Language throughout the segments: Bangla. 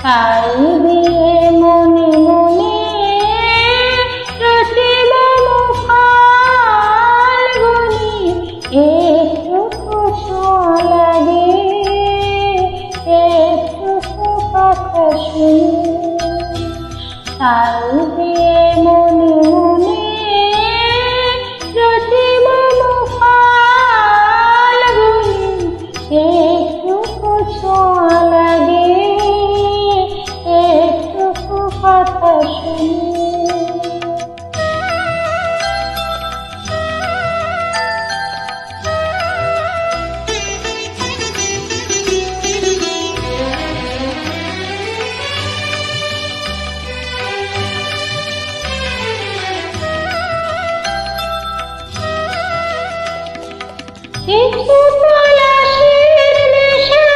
তাই দিয়ে মনে মনে রচিল ফাল্গুনি, একটু লাগে একটু কথা শুনি। তাই দিয়ে মনে মনে রচিল ফাল্গুনি, একটু লাগে একটু কথা শুনি। কিছু পলাশের নেশা,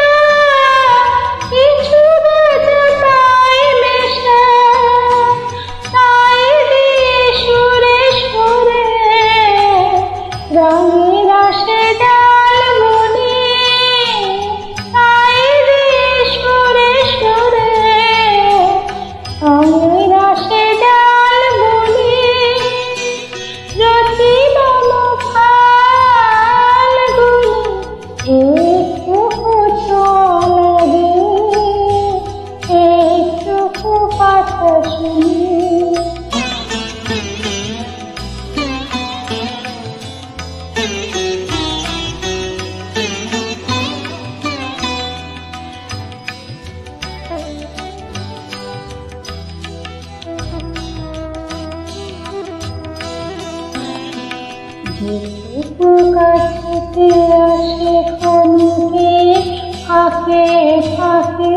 কিছু বাজনায় মেশা, তাই দিয়ে সুরে সুরে রঙের আসে ডাল বনে, তাই দিয়ে সুরে সুরে রঙের আসে ডাল বনে। রচিল একটু লাগে একটু কথা শুনি। যেটুকু কাছে আসে ক্ষণিকে ফাঁকে ফাঁকে